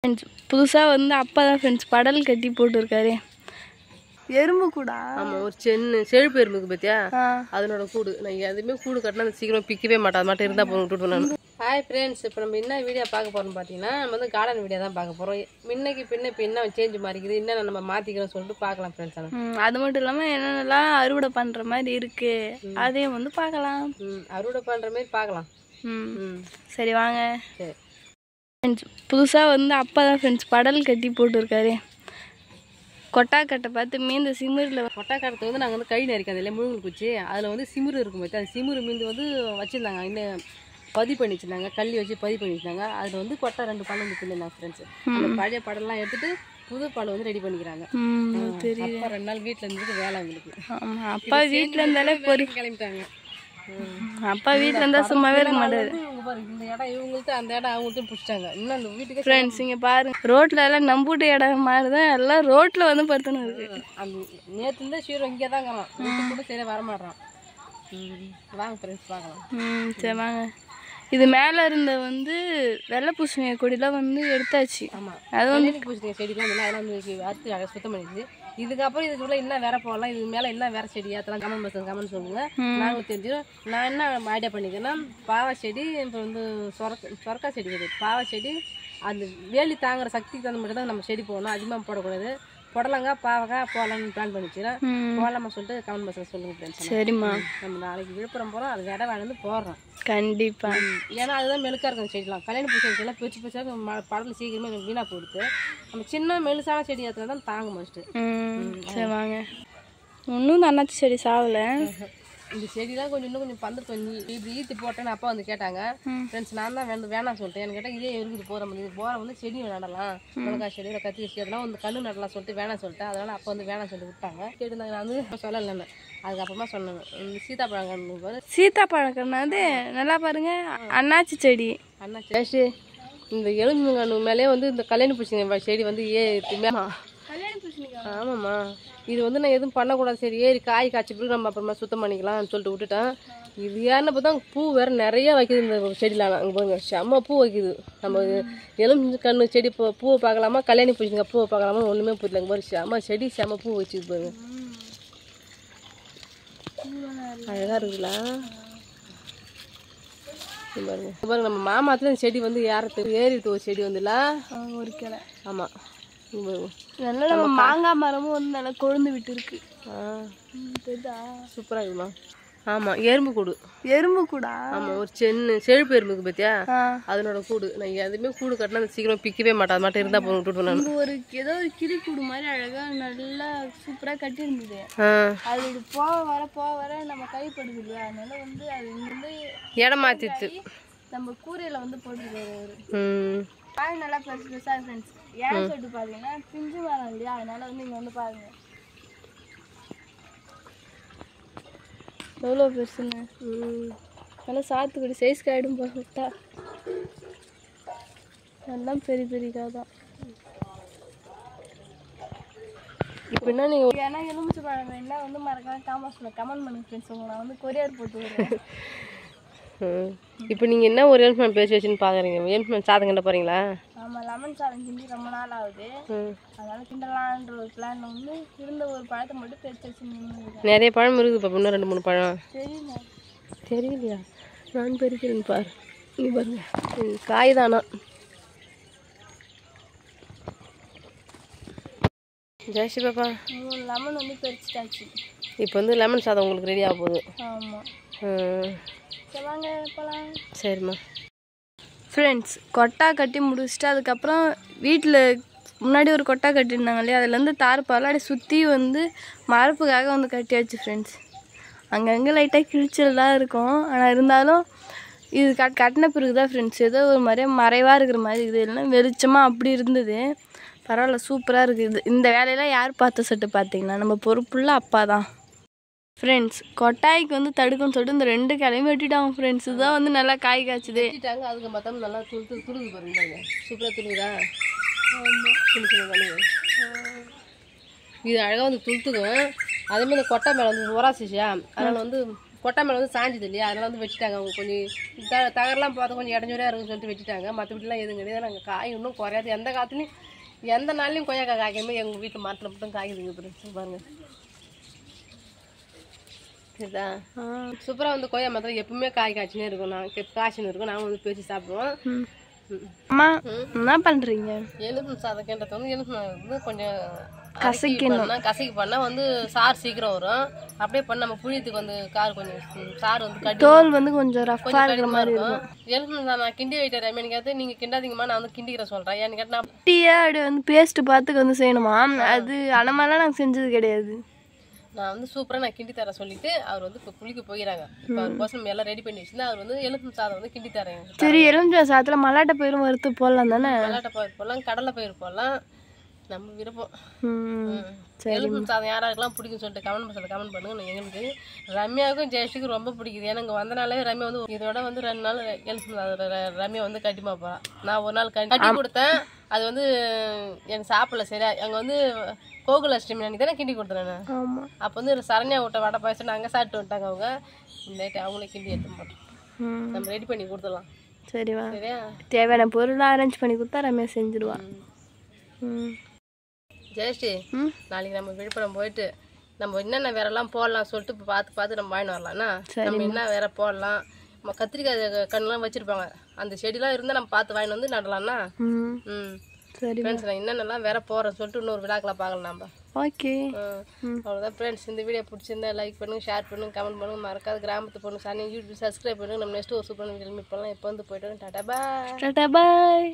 Friends புதுசாக வந்து அப்பா தான் ஃப்ரெண்ட்ஸ் படல் கட்டி போட்டுருக்காரு. எறும்பு கூடா? ஆமாம், ஒரு செழுப்பு எறும்புக்கு பார்த்தியா, அதனோட கூடு. நான் எதுவுமே கூடு கட்டினா அது சீக்கிரம் பிக்கவே மாட்டேன், அது மட்டும் இருந்தால் போக விட்டுட்டு நான். ஹாய் ஃப்ரெண்ட்ஸ், இப்போ நம்ம என்ன வீடியோ பார்க்க போகிறோம்னு பார்த்தீங்கன்னா, நம்ம வந்து கார்டன் வீடியோ தான் பார்க்க போகிறோம். முன்னைக்கு பின்ன இப்போ என்ன சேஞ்ச் மாறிக்குது, என்ன நம்ம மாற்றிக்கிறோம் சொல்லிட்டு பார்க்கலாம் ஃப்ரெண்ட்ஸ். அது மட்டும் இல்லாமல் என்னென்னலாம் அறுவடை பண்ணுற மாதிரி இருக்குது அதையும் வந்து பார்க்கலாம். அறுவடை பண்ணுற மாதிரி பார்க்கலாம். சரி வாங்க. சரி ஃப்ரெண்ட்ஸ் புதுசாக வந்து அப்பா தான் ஃப்ரெண்ட்ஸ் படல் கட்டி போட்டுருக்காரு. கொட்டாக்கட்டை பார்த்து மீந்த சிமிரில் கொட்டாக்கட்டை வந்து நாங்கள் வந்து கை நெறிக்காது இல்லை, முழுங்கல் குச்சி அதில் வந்து சிமிரு இருக்கும் பார்த்து, அந்த சிமிரு மீந்து வந்து வச்சுருந்தாங்க, இன்னும் பதிவு பண்ணி வச்சுருந்தாங்க, கல்லி வச்சு பதிவு பண்ணி வச்சுருந்தாங்க. அதில் வந்து கொட்டை 2 பழம் வந்துருந்தாங்க ஃப்ரெண்ட்ஸ். அந்த பழைய படம்லாம் எடுத்துட்டு புது பழம் வந்து ரெடி பண்ணிக்கிறாங்க. அப்பா 2 நாள் வீட்டில் இருந்துட்டு வேலை அவங்களுக்கு. அப்பா வீட்டில் இருந்தாலே கிளம்பிட்டாங்க. அப்பா வீட்டில் இருந்தால் சும்மாவே இருக்க மாட்டாரு. இந்த இடம் இவங்களுக்கு, அந்த இடம் அவங்களுக்கு பிடிச்சிட்டாங்க. இன்னும் அந்த வீட்டுக்கு ஃப்ரெண்ட்ஸ் இங்கே பாருங்க, ரோட்டில் எல்லாம் நம்பூட்டு இடம் மாதிரி தான் எல்லாம் ரோட்டில் வந்து படுத்துன்னு இருக்கு. அந்த நேற்றுலேருந்து ஷீரோ இங்கே தான் இருக்கிறான், வீட்டுக்கு கூட சரியாக வரமாட்டான். வாங்க ஃப்ரெண்ட்ஸ் பார்க்கலாம். சரி வாங்க. இது மேலே இருந்த வந்து வெள்ளை பூசணிக்காய் கொடிலாம் வந்து எடுத்தாச்சு. ஆமாம், அது வந்து பூசணிக்காய் செடிலாம் இல்லை, அதெல்லாம் வந்து அறுத்து சுத்தம் பண்ணிடுச்சு. இதுக்கப்புறம் இதுக்குள்ள என்ன வேற போடலாம், இது மேலே என்ன வேற செடி ஏற்றலாம், கமெண்ட் சொல்லுங்க, நாங்களும் தெரிஞ்சிடும். நான் என்ன ஐடியா பண்ணிக்கிறேன்னா, பாவா செடி, இப்போ வந்து சொரக்கா செடி இருக்குது, பாவா செடி, அந்த வேலி தாங்குற சக்திக்கு தகுந்த மட்டும் தான் நம்ம செடி போடணும், அதிகமாக போடக்கூடாது. புடலங்க பாவக்காய் போடலான்னு பிளான் பண்ணிச்சுன்னா போடலாமா சொல்லிட்டு கமெண்ட் பாக்ஸில் சொல்லுங்க ஃப்ரெண்ட்ஸ். சரிம்மா, நம்ம நாளைக்கு விழுப்புரம் போகிறோம், அது விட வந்து போடுறோம் கண்டிப்பாக. ஏன்னா அதுதான் மெழுக்காக இருக்கும் செடிலாம். கல்யாண பூ செடிலாம் பிரிச்சு பிரிச்சாக படத்தில் சீக்கிரமே எனக்கு வீணாக போயிடுது. நம்ம சின்ன மெழுசான செடி ஏற்றினா தான் தாங்க மஸ்ட்டு. சரி வாங்க. இன்னும் இந்த அண்ணாச்சி செடி சாவலை. இந்த செடிலாம் இன்னும் கொஞ்சம் பந்து கொஞ்சம் இப்படி ஈத்து போட்டேன்னு அப்பா வந்து கேட்டாங்க ஃப்ரெண்ட்ஸ். நான் தான் வேணாம் சொல்லிட்டேன். எனக்கு கேட்டால் இதே இருக்குது போகிற மாதிரி, இது போகிற வந்து செடியை நடலாம், மிளகாய் செடி, கத்திரி செடி அதெல்லாம் வந்து கண்ணு நடலாம் சொல்லிட்டு வேணாம் சொல்லிட்டேன். அதனால் அப்போ வந்து வேணாம் சொல்லிட்டு விட்டாங்க. கேட்டுருந்தாங்க, நான் வந்து சொல்லலைன்னு. அதுக்கப்புறமா சொன்னேன், சீதாப்பழம் கண்ணு, சீதாப்பழம் கண்ணு அது நல்லா பாருங்க, அண்ணாச்சி செடி. அண்ணாச்சி இந்த எலும்பு கண்ணு மேலே வந்து இந்த கல்யாண பூசணி செடி வந்து ஆமாம்மா, இது வந்து நான் எதுவும் பண்ணக்கூடாது, சரி ஏறி காய் காய்ச்சி பிறகு நம்ம அப்புறமா சுத்தம் பண்ணிக்கலாம்னு சொல்லிட்டு விட்டுட்டேன். இது ஏன்னு பார்த்தா பூ வேறு நிறைய வைக்குது இந்த செடியில். அங்கே பாருங்க செம்ம பூ வைக்குது. நம்ம எலும்பு கண்ணு செடி பூவை பார்க்கலாமா, கல்யாணி பூசணிக்காய் பூவை பார்க்கலாமா, ஒன்றுமே புரியல. பாரு செம்ம செடி செம்ம பூ வச்சுது பாருங்க, அழகாக இருக்குங்களா பாருங்க. பாருங்க நம்ம மாமாத்துல இந்த செடி வந்து ஏறிட்டு ஒரு செடி வந்துல ஒரு கிளை. ஆமாம், நல்லா நம்ம மாங்காய் மரமும் வந்து நல்லா கொழுந்து விட்டு இருக்கு. சூப்பராக இருக்குமா. ஆமாம், எறும்பு கூடு. எறும்பு கூடா? ஆமாம், ஒரு செழுப்பு எறும்புக்கு பார்த்தியா, அதனோட கூடு. நான் எதுவுமே கூடு கட்டினா அது சீக்கிரம் பிக்கவே மாட்டேன், அது மட்டும் இருந்தால் போக விட்டுட்டு நான். ஏதோ ஒரு கிளி கூடு மாதிரி அழகா நல்லா சூப்பராக கட்டி இருந்தது. அது போக வர நம்ம கைப்படுது இல்லையா, அதனால வந்து அது வந்து இடம் மாற்றிட்டு நம்ம கூரையில வந்து போட்டுருக்காரு. காய் நல்லா பெருசு பெருசா ஃப்ரெண்ட்ஸ். ஏன் சொல்லிட்டு பாத்தீங்கன்னா பிஞ்சு மரம் இல்லையா, அதனால வந்து இங்க வந்து பாருங்க எவ்வளோ பெருசுன்னு. நல்லா சாத்துக்குடி சைஸ் காயிடும் பர்ஃபெக்டா. எல்லாம் பெரிய பெரிய காய் தான். இப்போ என்ன நீங்கள் ஏன்னா எலுமிச்சை பழம் வேணா வந்து மறக்காம கமெண்ட் பண்ணுங்க ஃப்ரெண்ட்ஸ், உங்களை நான் வந்து கொரியர் போட்டு விடுறேன். இப்போ நீங்கள் என்ன ஒரு எலுமிச்சம் பேசி வச்சுன்னு பார்க்குறீங்க, எலுமிச்சம் சாதம் கிண்ட போகிறீங்களா? ஆமாம், லெமன் சாதம் கிண்டி ரொம்ப நாள் ஆகுது, அதனால் கிண்டலான்ற ஒரு பிளான் வந்து இருந்த ஒரு பழத்தை மட்டும் பெருத்து வச்சு. நிறைய பழம் இருக்குது இப்போ, இன்னும் 2-3 பழம் தெரியலையா? நான் பெருக்கிறேன்னு பாரு, நீ பாருங்க காய் தானா. ஜெயஸ்ரீ பாப்பா, லெமன் வந்து பெருச்சிட்டாச்சு. இப்போ வந்து லெமன் சாதம் உங்களுக்கு ரெடி ஆக போகுது. ஆமாம், வாங்க போகலாம். சரிம்மா. ஃப்ரெண்ட்ஸ் கொட்டா கட்டி முடிச்சுட்டு அதுக்கப்புறம் வீட்டில் முன்னாடி ஒரு கொட்டா கட்டியிருந்தாங்க இல்லையா, அதுலேருந்து தார்பால் அப்படியே சுற்றி வந்து மரப்புக்காக வந்து கட்டியாச்சு ஃப்ரெண்ட்ஸ். அங்கங்கே லைட்டாக கிழிச்சல் தான் இருக்கும், ஆனால் இருந்தாலும் இது கட்டின பிறகு தான் ஃப்ரெண்ட்ஸ் ஏதோ ஒரு மாதிரியே மறைவாக இருக்கிற மாதிரி இருக்குது, இல்லைன்னா வெளிச்சமாக அப்படி இருந்தது. பரவாயில்ல, சூப்பராக இருக்குது. இந்த வேலையெல்லாம் யார் பார்த்த சட்டு பார்த்தீங்கன்னா நம்ம பொறுப்புள்ள அப்பா தான் ஃப்ரெண்ட்ஸ். கொட்டாய்க்கு வந்து தடுக்குன்னு சொல்லிட்டு இந்த 2 கிளையும் வெட்டிட்டாங்க ஃப்ரெண்ட்ஸ். இதுதான் வந்து நல்லா காய் காய்ச்சுது. அதுக்கு மொத்தம் நல்லா துருது பாருங்க, சூப்பராக துருகுதா. இது அழகாக வந்து துளுத்துக்கும். அதேமாதிரி இந்த கொட்டை மேலே வந்து உராசிச்சியா, அதனால் வந்து கொட்டை மேலே வந்து சாஞ்சுது இல்லையா, அதெல்லாம் வந்து வெட்டிட்டாங்க. அவங்க கொஞ்சம் தகரெல்லாம் பார்த்து கொஞ்சம் இடஞ்சூரியாக இருக்குன்னு சொல்லிட்டு வெட்டிட்டாங்க. மற்றபடிலாம் எதுவும் கிடையாது. நாங்கள் காய் இன்னும் குறையாது. எந்த காலத்துலையும் எந்த நாள்லையும் கொய்யாக்காய் காய்க்காம எங்கள் வீட்டு மரத்தில் மட்டும் காய்க்குதுங்க ஃப்ரெண்ட்ஸ். பாருங்க சரிதா, சூப்பராக வந்து கொய்யா மரத்தில் எப்பவுமே காய் காய்ச்சினே இருக்கும். காய்ச்சின்னு இருக்கும். நாங்கள் வந்து பேசி சாப்பிடுவோம். அம்மா என்ன பண்ணுறீங்க? எலும்பு சாதம் கேட்டது வந்து எலும்பு வந்து கொஞ்சம் கசக்கி பண்ணால் வந்து சாறு சீக்கிரம் வரும். அப்படியே பண்ண நம்ம புளியத்துக்கு வந்து கார் கொஞ்சம் சாறு வந்து கட்டி தோல் வந்து கொஞ்சம் ரஃப்பாக இருக்கிற மாதிரி இருக்கும். எலும்பு நான் கிண்டி வைக்கிறேன். ரம்யா கேட்டு நீங்கள் கிண்டாதீங்கம்மா, நான் வந்து கிண்டிக்கிறேன் சொல்கிறேன். ஏன்னு கேட்டால் நான் டீயா அப்படி வந்து பேஸ்ட்டு பார்த்துக்கு வந்து செய்யணுமா? அது அந்த மாதிரிலாம் நாங்கள் செஞ்சது கிடையாது. நான் வந்து சூப்பராக நான் கிண்டி தரேன் சொல்லிட்டு அவர் வந்து இப்போ குளிக்க போயிடறாங்க. இப்போ அவர் கோசம் எல்லாம் ரெடி பண்ணி வச்சுருந்தா அவர் வந்து எலும்பு சாதம் வந்து கிண்டி தரேன். சரி, எலுமிச்சை சாதத்தில் மல்லாட்டை பயிரும் வறுத்து போடலாம் தானே? மல்லாட்டை பயிர் போடலாம், கடலை பயிர் போடலாம், நம்ம விருப்பம். எலும்பு சாதம் யாராருக்கெல்லாம் பிடிக்குன்னு சொல்லிட்டு கமெண்ட் பண்ணுங்க. எங்களுக்கு ரம்யாவுக்கும் ஜெயஸ்ரீக்கும் ரொம்ப பிடிக்குது. ஏன்னா இங்கே வந்தனாலே ரம்யா வந்து இதோட வந்து 2 நாள் எலும்பு சாதம் ரம்யா வந்து கட்டிமா போகிறான். நான் ஒரு நாள் கட்டி கொடுத்தேன். அது வந்து எனக்கு சாப்பிடல சரியா. அங்கே வந்து கோகுலாஷ்டமி அன்னைக்கு தானே கிண்டி கொடுத்தேன் நான். அப்போ வந்து சரண்யா விட்ட வடை பாயசம் அங்கே சாப்பிட்டு வந்துட்டாங்க அவங்க. இந்த அவங்களே கிண்டி எடுத்து போட்டோம். நம்ம ரெடி பண்ணி கொடுத்துடலாம். சரிவா, சரியா? தேவையான பொருளாக அரேஞ்ச் பண்ணி கொடுத்தா ரம்யா செஞ்சுடுவா. ஜெயஸ்ரீ, நாளைக்கு நம்ம விழுப்புரம் போயிட்டு நம்ம என்னென்ன வேறெல்லாம் போடலாம் சொல்லிட்டு இப்போ பார்த்து நம்ம வாங்கிட்டு வரலாம்னா, நம்ம என்ன வேற போடலாம். நம்ம கத்திரிக்காய் கண்ணுலாம் வச்சிருப்பாங்க, அந்த செடிலாம் இருந்தால் நம்ம பார்த்து வாங்கிட்டு வந்து நடலாம்னா. சரி ஃப்ரெண்ட்ஸ், நான் என்னென்னலாம் வேற போகிறேன்னு சொல்லிட்டு இன்னொரு விழாக்கில் பார்க்கலாம் நம்ம. ஓகே, அவ்வளோதான் ஃப்ரெண்ட்ஸ். இந்த வீடியோ பிடிச்சிருந்தா லைக் பண்ணுங்கள், ஷேர் பண்ணுங்கள், கமெண்ட் பண்ணுங்கள். மறக்காது கிராமத்து பொண்ணு சாணி யூடியூப் சப்ஸ்கிரைப் பண்ணுங்கள். நம்ம நெக்ஸ்ட் ஒரு சூப்பரான வீடியோ மீட் பண்ணலாம். இப்போ வந்து போய்ட்டு டாடா பாய்.